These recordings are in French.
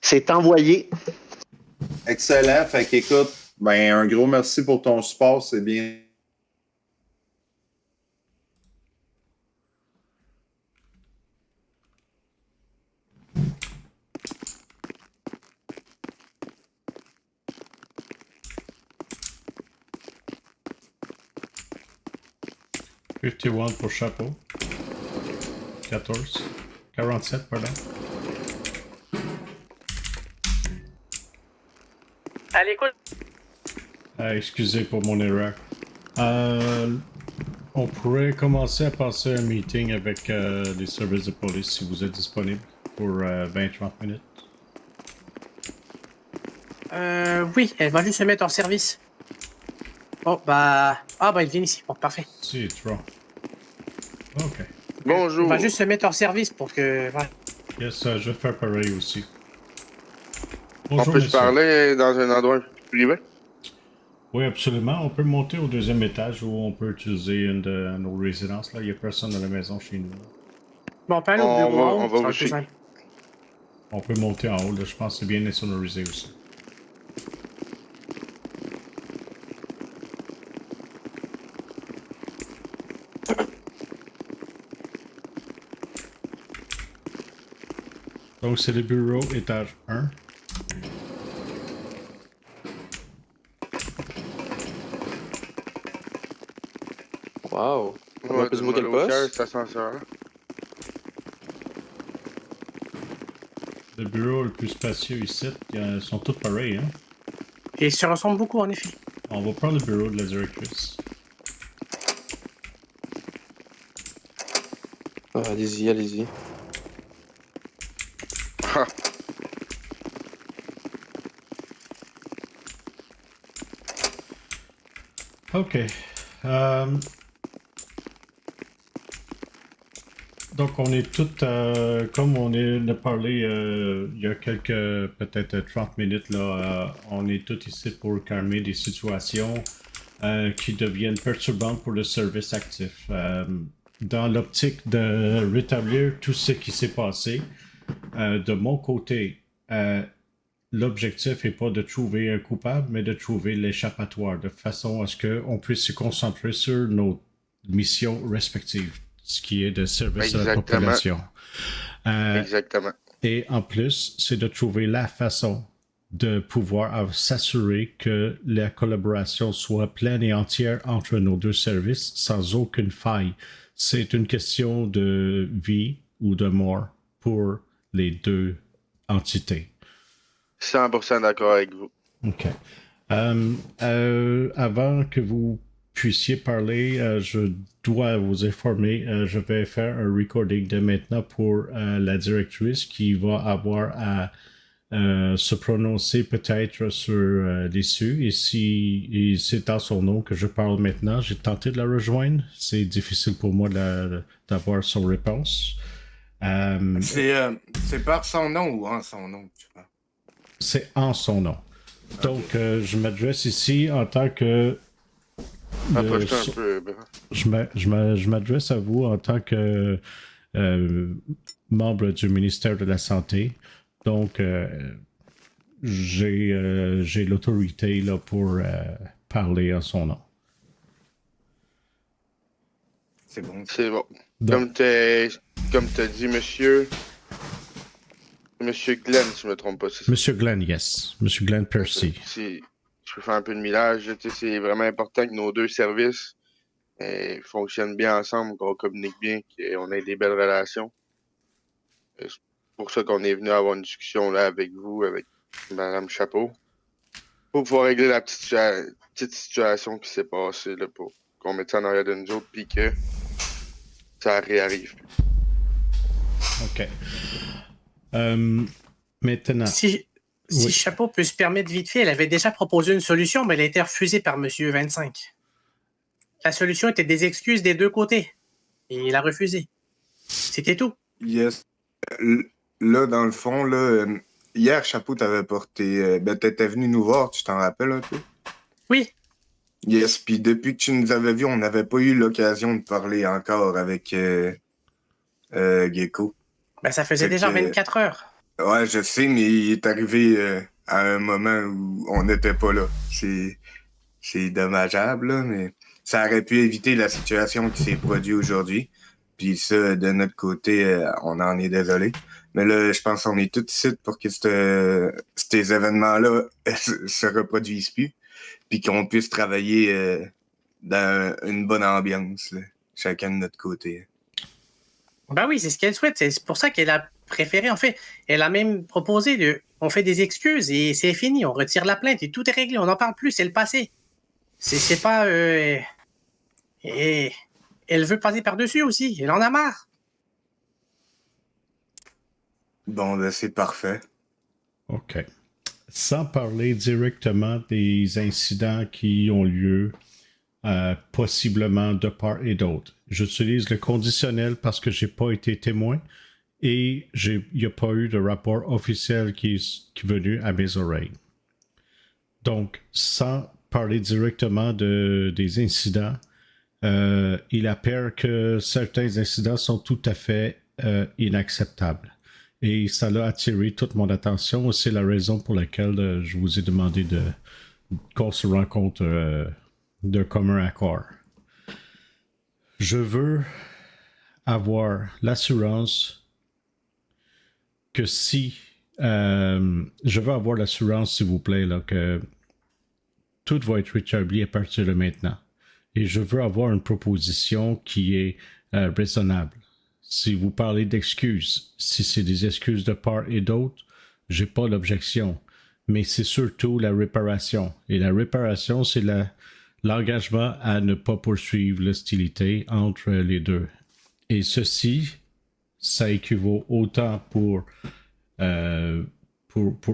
C'est envoyé. Excellent. Fait qu'écoute, ben, un gros merci pour ton support. C'est bien. « 51 pour chapeau. 14. 47, pardon. À l'écoute. Excusez pour mon erreur. On pourrait commencer à passer un meeting avec les services de police si vous êtes disponible pour 20-30 minutes. Oui, elle va juste se mettre en service. Bon, bah... Ah, bah, il vient ici. Bon, parfait. C'est trop. Ok. Bonjour. Elle va juste se mettre en service pour que... Voilà. Yes, je vais faire pareil aussi. On Bonjour, peut se monsieur. parler dans un endroit privé? Oui, absolument. On peut monter au deuxième étage où on peut utiliser une de nos résidences. Là, il n'y a personne dans la maison chez nous. Bon, on peut aller au bureau en haut, on va ça va vous être plus suivre. simple. On peut monter en haut. Là, je pense que c'est bien insonorisé aussi. Donc, c'est le bureau, étage 1. Wow. On Ouais, a plus de mots quel poste? cet ascenseur-là. Le bureau le plus spacieux ici, ils sont tous pareils, hein? Et ils se ressemblent beaucoup, en effet. On va prendre le bureau de la directrice. Ah, allez-y, allez-y. Ah, OK. Donc, on est tous, comme on a parlé il y a quelques, peut-être 30 minutes, là, on est tous ici pour calmer des situations qui deviennent perturbantes pour le service actif. Dans l'optique de rétablir tout ce qui s'est passé, de mon côté, l'objectif n'est pas de trouver un coupable, mais de trouver l'échappatoire, de façon à ce qu'on puisse se concentrer sur nos missions respectives, ce qui est de service à la population. exactement. Et en plus, c'est de trouver la façon de pouvoir s'assurer que la collaboration soit pleine et entière entre nos deux services sans aucune faille. C'est une question de vie ou de mort pour les deux entités. 100% d'accord avec vous. OK. Avant que vous puissiez parler, je dois vous informer, je vais faire un recording de maintenant pour la directrice qui va avoir à se prononcer peut-être sur l'issue. Et si c'est en son nom que je parle maintenant, j'ai tenté de la rejoindre. C'est difficile pour moi d'avoir son réponse. C'est par son nom ou en son nom, tu vois? C'est en son nom. Donc, je m'adresse ici en tant que... Approche-toi un peu, je m'adresse à vous en tant que membre du ministère de la Santé. Donc, j'ai l'autorité là, pour parler en son nom. C'est bon. C'est bon. Donc, Comme t'as dit, Monsieur Glenn, si je me trompe pas. Monsieur Glenn, yes. Monsieur Glenn Percy. Je peux faire un peu de millage. C'est vraiment important que nos deux services fonctionnent bien ensemble, qu'on communique bien, qu'on ait des belles relations. C'est pour ça qu'on est venu avoir une discussion là avec vous, avec Madame Chapeau, pour pouvoir régler la petite situation qui s'est passée, là, pour qu'on mette ça en arrière de nous autres, puis que ça réarrive plus. OK. Maintenant... Si Chapeau peut se permettre vite fait, elle avait déjà proposé une solution, mais elle a été refusée par Monsieur 25. La solution était des excuses des deux côtés. Et il a refusé. C'était tout. Yes. Là, dans le fond, là, hier, Chapeau t'avait porté... t'étais venu nous voir, tu t'en rappelles un peu? Oui. Yes, puis depuis que tu nous avais vus, on n'avait pas eu l'occasion de parler encore avec Gecko. Ben, ça faisait déjà 24 heures. Ouais, je sais, mais il est arrivé à un moment où on n'était pas là. C'est dommageable, là, mais ça aurait pu éviter la situation qui s'est produite aujourd'hui. Puis ça, de notre côté, on en est désolé. Mais là, je pense qu'on est tous ici pour que ces événements-là se reproduisent plus. Puis qu'on puisse travailler dans une bonne ambiance, là, chacun de notre côté. Ben oui, c'est ce qu'elle souhaite. C'est pour ça qu'elle a préféré, en fait. Elle a même proposé on fait des excuses et c'est fini. On retire la plainte et tout est réglé. On n'en parle plus, c'est le passé. C'est pas. Et elle veut passer par-dessus aussi. Elle en a marre. Bon, ben c'est parfait. OK. Sans parler directement des incidents qui ont lieu possiblement de part et d'autre. J'utilise le conditionnel parce que j'ai pas été témoin et il n'y a pas eu de rapport officiel qui est venu à mes oreilles. Donc, sans parler directement des incidents, il apparaît que certains incidents sont tout à fait inacceptables. Et ça a attiré toute mon attention. C'est la raison pour laquelle je vous ai demandé qu'on se rencontre d'un commun accord. Je veux avoir l'assurance que je veux avoir l'assurance, s'il vous plaît, là, que tout va être rétabli à partir de maintenant. Et je veux avoir une proposition qui est raisonnable. Si vous parlez d'excuses, si c'est des excuses de part et d'autre, j'ai pas d'objection. Mais c'est surtout la réparation. Et la réparation, c'est l'engagement à ne pas poursuivre l'hostilité entre les deux. Et ceci, ça équivaut autant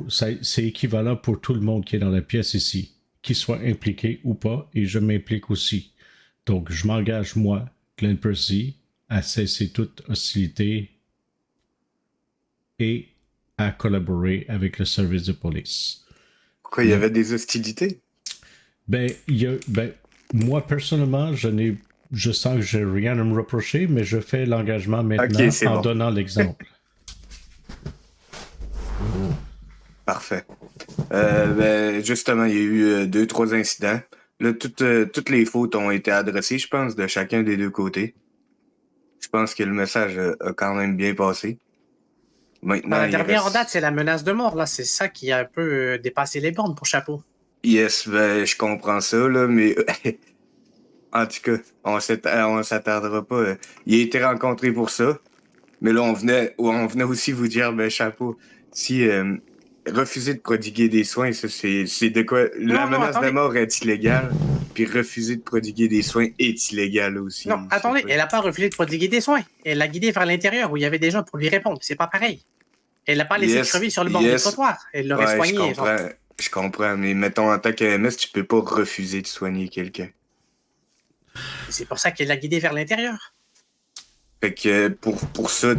c'est équivalent pour tout le monde qui est dans la pièce ici, qu'il soit impliqué ou pas, et je m'implique aussi. Donc, je m'engage, moi, Glenn Percy, à cesser toute hostilité et à collaborer avec le service de police. Pourquoi il y avait des hostilités? Moi, personnellement, je sens que j'ai rien à me reprocher, mais je fais l'engagement maintenant en donnant l'exemple. Parfait. Justement, il y a eu 2-3 incidents. Là, toutes les fautes ont été adressées, je pense, de chacun des deux côtés. Je pense que le message a quand même bien passé. Maintenant, La dernière en date, c'est la menace de mort. Là, c'est ça qui a un peu dépassé les bornes pour Chapeau. Yes, je comprends ça, là, mais en tout cas, on s'attardera pas. Il a été rencontré pour ça. Mais là, on venait aussi vous dire, chapeau, si refuser de prodiguer des soins, ça, c'est de quoi? La menace de mort est illégale, puis refuser de prodiguer des soins est illégal aussi. Non, attendez, elle n'a pas refusé de prodiguer des soins. Elle l'a guidé vers l'intérieur où il y avait des gens pour lui répondre. C'est pas pareil. Elle l'a pas laissé crever sur le bord du trottoir. Elle l'aurait soigné. Je comprends, mais mettons, en tant qu'AMS, tu peux pas refuser de soigner quelqu'un. C'est pour ça qu'elle l'a guidé vers l'intérieur. Fait que pour ça,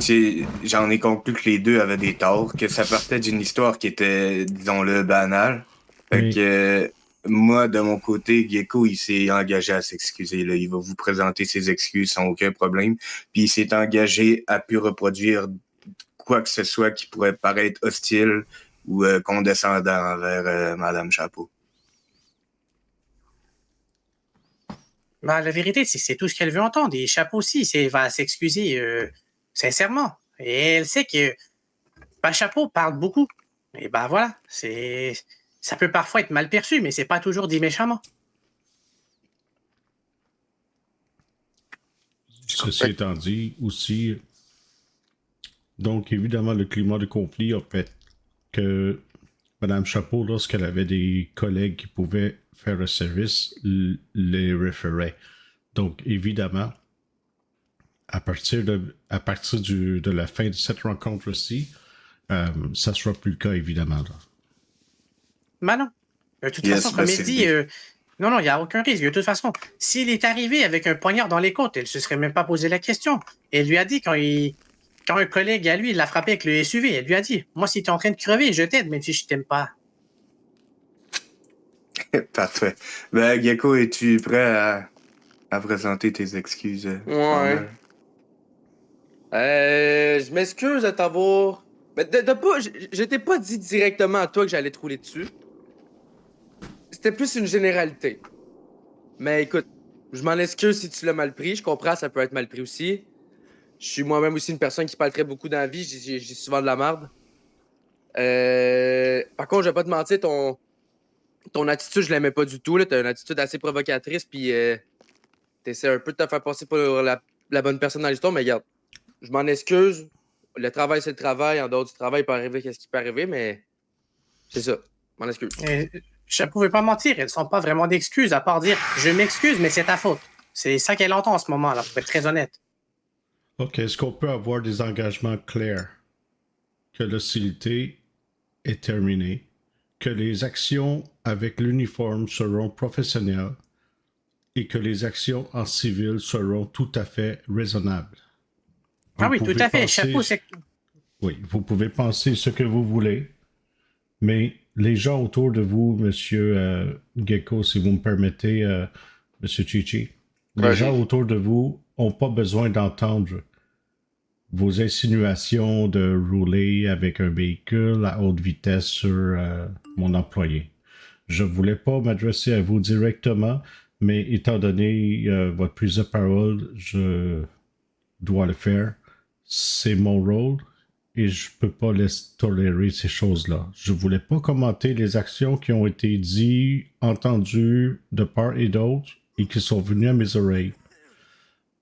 j'en ai conclu que les deux avaient des torts, que ça partait d'une histoire qui était, disons-le, banale. Fait que moi, de mon côté, Gecko, il s'est engagé à s'excuser. Là. Il va vous présenter ses excuses sans aucun problème. Puis il s'est engagé à plus reproduire quoi que ce soit qui pourrait paraître hostile ou condescendant envers Madame Chapeau. La vérité, c'est tout ce qu'elle veut entendre. Et Chapeau aussi, elle va s'excuser sincèrement. Et elle sait que Chapeau parle beaucoup. Et voilà, ça peut parfois être mal perçu, mais c'est pas toujours dit méchamment. Ceci étant dit, aussi, donc évidemment, le climat de conflit a fait que Madame Chapeau, lorsqu'elle avait des collègues qui pouvaient faire le service, les référait. Donc, évidemment, à partir de la fin de cette rencontre-ci, ça ne sera plus le cas, évidemment. Non. De toute façon, comme il dit, non, il n'y a aucun risque. De toute façon, s'il est arrivé avec un poignard dans les côtes, elle ne se serait même pas posé la question. Elle lui a dit quand un collègue à lui l'a frappé avec le SUV, elle lui a dit, moi, si tu es en train de crever, je t'aide, même si je t'aime pas. Parfait. Gecko, es-tu prêt à présenter tes excuses? Ouais. Je m'excuse de t'avoir Mais je t'ai pas dit directement à toi que j'allais te rouler dessus. C'était plus une généralité. Mais écoute, je m'en excuse si tu l'as mal pris. Je comprends, ça peut être mal pris aussi. Je suis moi-même aussi une personne qui parle très beaucoup dans la vie. J'ai souvent de la merde. Par contre, je vais pas te mentir, ton attitude, je l'aimais pas du tout. T'as une attitude assez provocatrice, puis t'essaies un peu de te faire passer pour la bonne personne dans l'histoire, mais regarde, je m'en excuse. Le travail, c'est le travail. En dehors du travail, il peut arriver qu'est-ce qui peut arriver, mais c'est ça. Je m'en excuse. Je ne pouvais pas mentir, elles ne sont pas vraiment d'excuses, à part dire je m'excuse, mais c'est ta faute. C'est ça qu'elle entend en ce moment-là, pour être très honnête. Ok, est-ce qu'on peut avoir des engagements clairs que l'hostilité est terminée, que les actions avec l'uniforme seront professionnelles et que les actions en civil seront tout à fait raisonnables? Ah oui, tout à fait. Penser... Chapeau, c'est... Oui, vous pouvez penser ce que vous voulez, mais les gens autour de vous, Monsieur Gecko, si vous me permettez, Monsieur Chichi, les gens autour de vous n'ont pas besoin d'entendre vos insinuations de rouler avec un véhicule à haute vitesse sur mon employé. Je voulais pas m'adresser à vous directement, mais étant donné votre prise de parole, je dois le faire. C'est mon rôle et je peux pas laisser tolérer ces choses-là. Je voulais pas commenter les actions qui ont été dites, entendues de part et d'autre et qui sont venues à mes oreilles.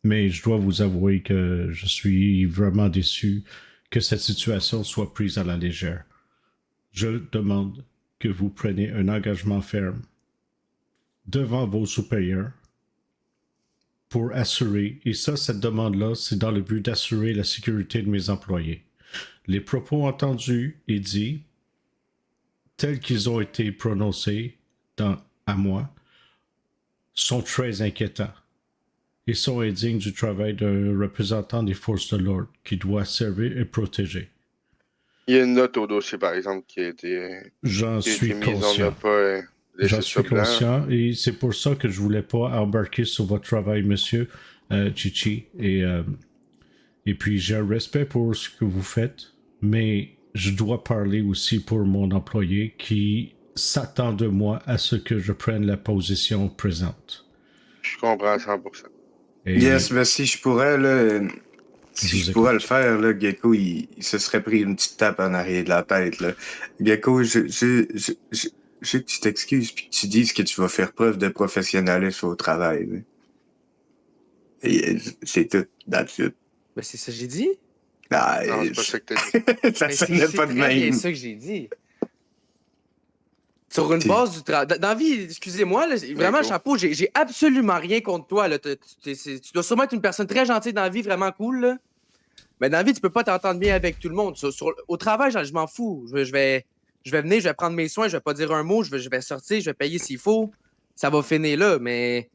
Mais je dois vous avouer que je suis vraiment déçu que cette situation soit prise à la légère. Je demande que vous preniez un engagement ferme devant vos supérieurs pour assurer, et ça, cette demande-là, c'est dans le but d'assurer la sécurité de mes employés. Les propos entendus et dits, tels qu'ils ont été prononcés à moi, sont très inquiétants et sont indignes du travail d'un représentant des forces de l'ordre qui doit servir et protéger. Il y a une note au dossier, par exemple, qui a été J'en suis mise. conscient. On n'a pas J'en suis conscient et c'est pour ça que je voulais pas embarquer sur votre travail, monsieur Chichi. Et puis j'ai un respect pour ce que vous faites, mais je dois parler aussi pour mon employé qui s'attend de moi à ce que je prenne la position présente. Je comprends à 100%. Et Yes, mais si je pourrais, là, si je pourrais le faire, là, Gecko, il se serait pris une petite tape en arrière de la tête, là. Gecko, je sais que tu t'excuses puis que tu dises que tu vas faire preuve de professionnalisme au travail. Là. Et c'est tout, that's it. Ben, c'est ça que j'ai dit. Ah, Non, c'est pas ça que t'as dit. ça sonnait pas de même. C'est ça que j'ai dit. Sur une base du travail. Dans la vie, excusez-moi, là, vraiment, chapeau, j'ai absolument rien contre toi. Là. Tu dois sûrement être une personne très gentille dans la vie, vraiment cool. Là. Mais dans la vie, tu peux pas t'entendre bien avec tout le monde. Au travail, je m'en fous. Je vais venir, je vais prendre mes soins, je vais pas dire un mot, je vais sortir, je vais payer s'il faut. Ça va finir là, mais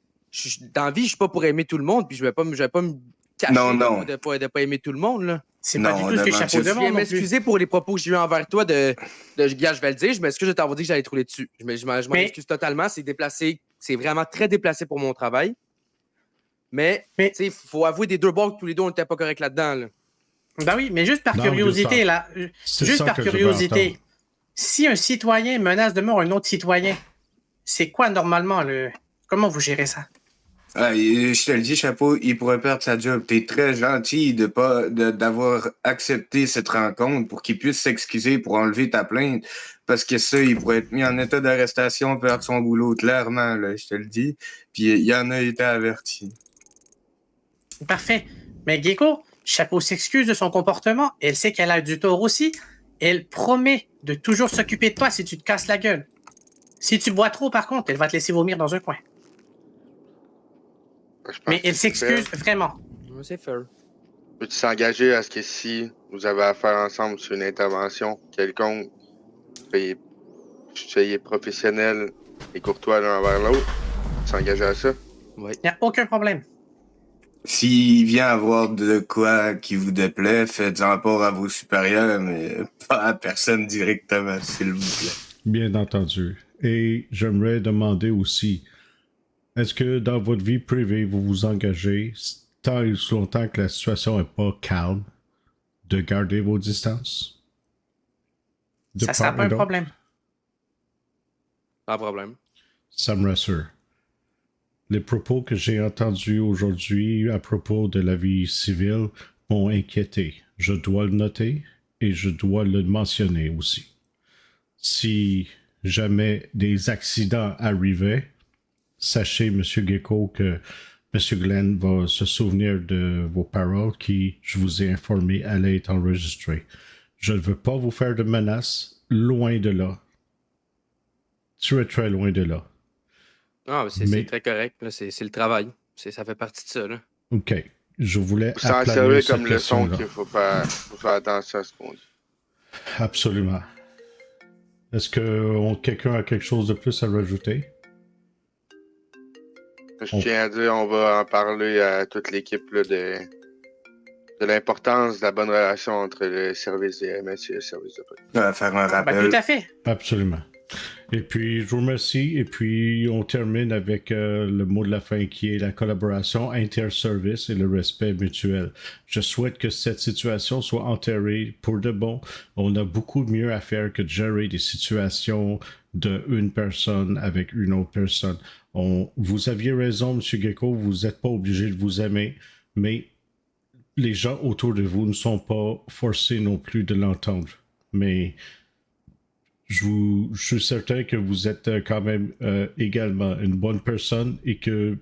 dans la vie, je suis pas pour aimer tout le monde, puis je vais pas me cacher de pas aimer tout le monde. Là. C'est pas du tout ce que Chapeau demande. Je viens m'excuser pour les propos que j'ai eu envers toi de gars, je vais le dire, je m'excuse de t'avoir dit que j'allais te rouler dessus. Je m'en excuse totalement, c'est déplacé, c'est vraiment très déplacé pour mon travail. Mais tu sais, faut avouer des deux bords que tous les deux, on n'était pas corrects là-dedans. Là. Ben oui, mais juste par curiosité, là. Juste par curiosité. Si un citoyen menace de mort un autre citoyen, c'est quoi normalement le. Comment vous gérez ça? Ah, je te le dis, Chapeau, il pourrait perdre sa job. T'es très gentil d'avoir accepté cette rencontre pour qu'il puisse s'excuser pour enlever ta plainte. Parce que ça, il pourrait être mis en état d'arrestation, perdre son boulot, clairement, là, je te le dis. Puis il en a été averti. Parfait. Mais Gecko, Chapeau s'excuse de son comportement. Elle sait qu'elle a du tort aussi. Elle promet de toujours s'occuper de toi si tu te casses la gueule. Si tu bois trop, par contre, elle va te laisser vomir dans un coin. Mais elle s'excuse vraiment. C'est fair. Peux-tu s'engager à ce que si vous avez affaire ensemble sur une intervention quelconque, soyez professionnel et courtois l'un envers l'autre? S'engager à ça? Oui. Il n'y a aucun problème. S'il vient avoir de quoi qui vous déplaît, faites-en rapport à vos supérieurs, mais pas à personne directement, s'il vous plaît. Bien entendu. Et j'aimerais demander aussi, est-ce que dans votre vie privée, vous vous engagez, tant et aussi longtemps que la situation n'est pas calme, de garder vos distances? de Ça sera part pas et un d'autre. problème. Pas de problème. Ça me rassure. Les propos que j'ai entendus aujourd'hui à propos de la vie civile m'ont inquiété. Je dois le noter et je dois le mentionner aussi. Si jamais des accidents arrivaient, sachez, M. Gecko, que M. Glenn va se souvenir de vos paroles qui, je vous ai informé, allaient être enregistrées. Je ne veux pas vous faire de menaces, loin de là. Très, très loin de là. Ah, c'est Mais- très correct. là, C'est le travail. Ça fait partie de ça. Là. OK. Je voulais Faut s'en aplanir servir cette comme leçon question-là. qu'il faut faire attention à ce qu'on dit. Absolument. Est-ce que quelqu'un a quelque chose de plus à rajouter? Je tiens à dire, on va en parler à toute l'équipe là, de l'importance de la bonne relation entre le service des MS et le service de police. Faire un Ben, rappel. tout à fait. Absolument. Et puis, je vous remercie. Et puis, on termine avec le mot de la fin qui est la collaboration inter-service et le respect mutuel. Je souhaite que cette situation soit enterrée pour de bon. On a beaucoup mieux à faire que de gérer des situations d'une personne avec une autre personne. Vous aviez raison, M. Gecko, vous n'êtes pas obligé de vous aimer, mais les gens autour de vous ne sont pas forcés non plus de l'entendre. Mais je suis certain que vous êtes quand même également une bonne personne et que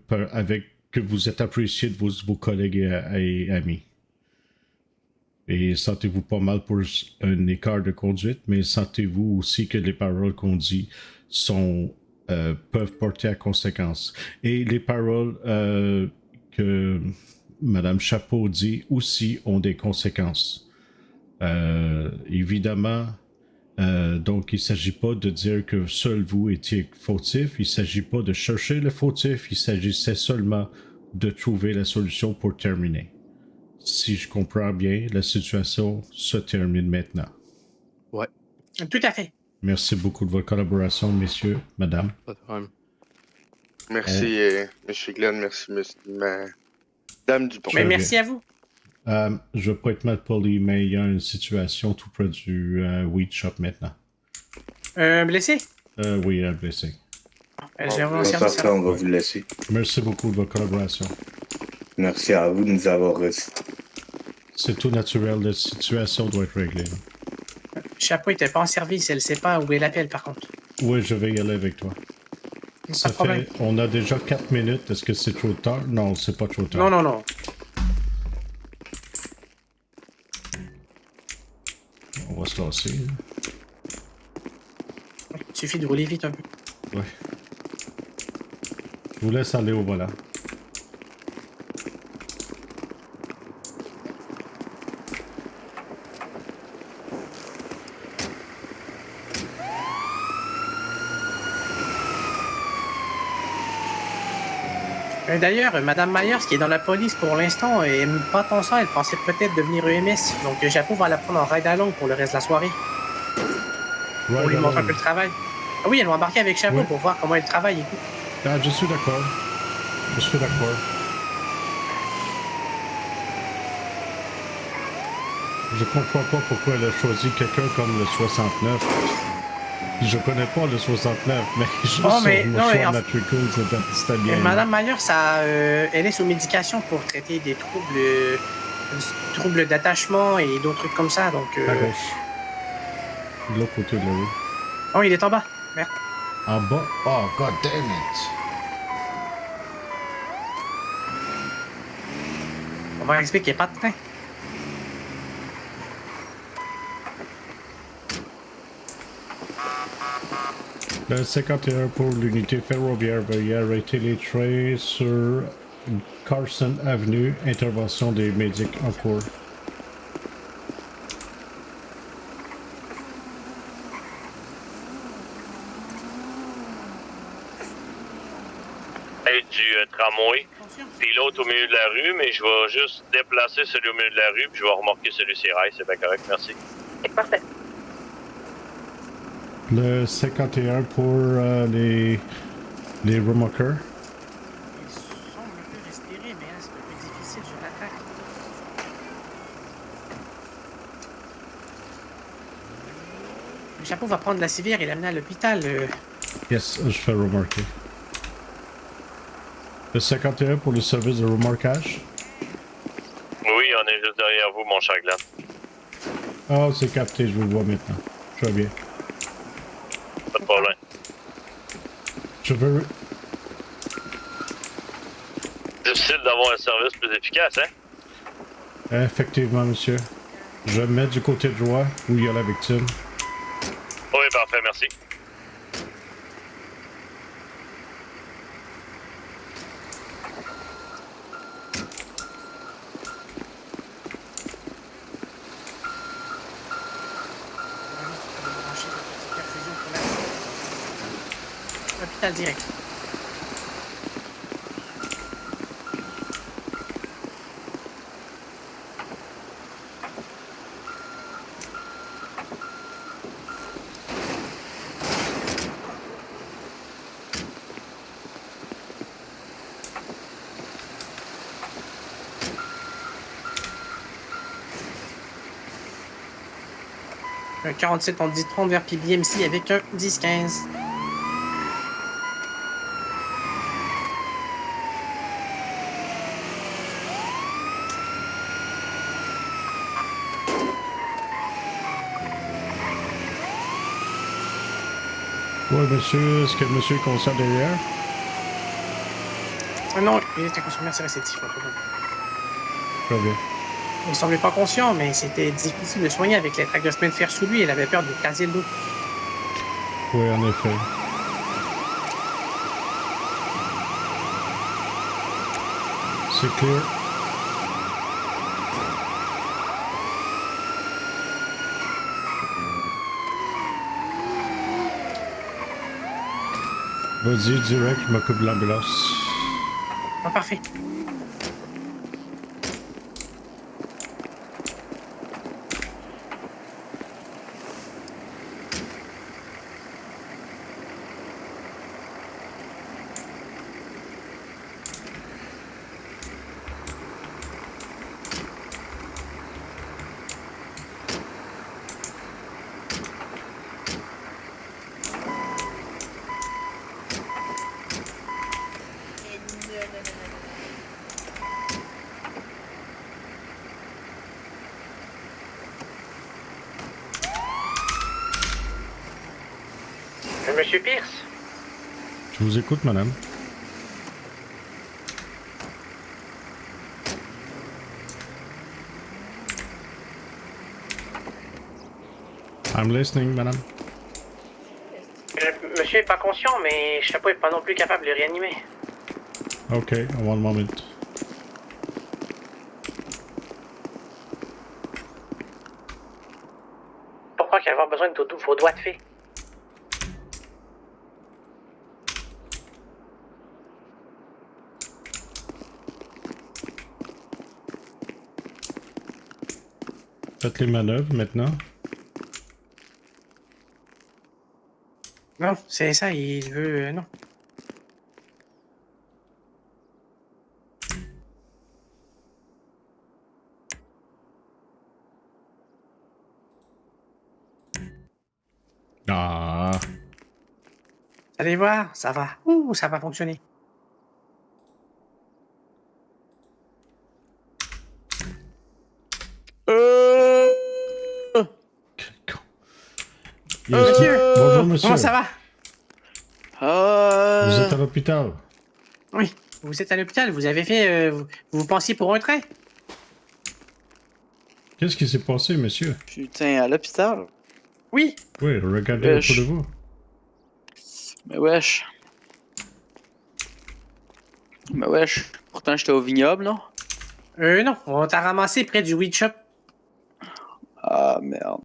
vous êtes apprécié de vos collègues et amis. Et sentez-vous pas mal pour un écart de conduite, mais sentez-vous aussi que les paroles qu'on dit peuvent porter à conséquence. Et les paroles que Mme Chapeau dit aussi ont des conséquences. Évidemment, donc il ne s'agit pas de dire que seul vous étiez fautif, il ne s'agit pas de chercher le fautif, il s'agissait seulement de trouver la solution pour terminer. Si je comprends bien, la situation se termine maintenant. Ouais, Tout à fait. Merci beaucoup de votre collaboration, messieurs, madame. pas de problème. Merci, M. Glenn. Merci, Madame Dupont. Mais Très merci à vous. Je ne veux pas être mal poli, mais il y a une situation tout près du weed shop maintenant. Blessé? Oui, un blessé. J'ai Bon, un service. Parfait, on va vous laisser. Merci beaucoup de votre collaboration. Merci à vous de nous avoir reçus. C'est tout naturel, la situation doit être réglée. Chapeau était pas en service, elle sait pas où est l'appel par contre. Oui, je vais y aller avec toi. Pas de problème. On a déjà 4 minutes. Est-ce que c'est trop tard? Non, c'est pas trop tard. Non, non, non. On va se lancer. Il suffit de rouler vite un peu. Ouais. Je vous laisse aller au volant. D'ailleurs, Madame Myers, qui est dans la police pour l'instant, elle n'aime pas tant ça. Elle pensait peut-être devenir EMS. Donc, Chapeau va la prendre en ride-along pour le reste de la soirée. Pour lui montrer un peu le travail. Ah oui, elle va embarquer avec Chapeau Ouais. pour voir comment elle travaille et tout. Ah, je suis d'accord. Je suis d'accord. Je comprends pas pourquoi elle a choisi quelqu'un comme le 69. Je connais pas le 69, mais juste Oh, mais- sur non, mais choix en- matricule, c'était bien. Madame Myers, elle est sous médication pour traiter des troubles d'attachement et d'autres trucs comme ça. Donc, À gauche. De l'autre côté de la rue. oh, il est en bas. Merde. En bas? Oh, god damn it! On va expliquer qu'il n'y a pas de train. Le 51 pour l'unité ferroviaire veuillez arrêter les trains sur Carson Avenue. Intervention des médics en cours. Hey, du tramway. C'est l'autre au milieu de la rue, mais je vais juste déplacer celui au milieu de la rue, puis je vais remorquer celui sur rail. C'est bien correct, merci. Parfait. Le 51 pour les remorqueurs. Il semble un peu respirer, mais c'est un peu difficile sur la traque. Le chapeau va prendre la civière et l'amener à l'hôpital. Yes, je fais remarquer. Le 51 pour le service de remorquage. Oui, on est juste derrière vous, mon cher Glenn. Ah, c'est capté, je vous vois maintenant. Je vais bien. Pas de problème. Je veux... Difficile d'avoir un service plus efficace, hein? Effectivement, monsieur. Je me mets du côté droit où il y a la victime. Oui, parfait, merci. L'hôpital direct. Un 47 en 10-30 vers PBMC avec un 10-15. Oui, monsieur, est-ce que le monsieur est conscient derrière? Non, il était conscient, c'est réceptif. Très bien. Il semblait pas conscient, mais c'était difficile de soigner avec les tracts de semaine de fer sous lui. Il avait peur de caser le dos. Oui, en effet. C'est clair. Vas-y, direct, je m'occupe de l'ambulance. Ah, parfait. Monsieur Pierce? Je vous écoute, madame. I'm listening, madame. Monsieur est pas conscient, mais Chapeau est pas non plus capable de le réanimer. Ok, one moment. Pourquoi qu'il va avoir besoin de vos doigts de fée? Faites les manœuvres maintenant. Non, c'est ça, il veut... non. Ah. Allez voir, ça va. Ouh, ça va fonctionner. Yes. Monsieur! Bonjour, monsieur. Comment ça va? Vous êtes à l'hôpital. Oui, vous êtes à l'hôpital, vous avez fait... vous pensiez pour un train? Qu'est-ce qui s'est passé, monsieur? Putain, à l'hôpital? Oui. Oui, regardez autour de vous. Mais wesh. Mais wesh. Pourtant, j'étais au vignoble, non? Non, on t'a ramassé près du weed shop.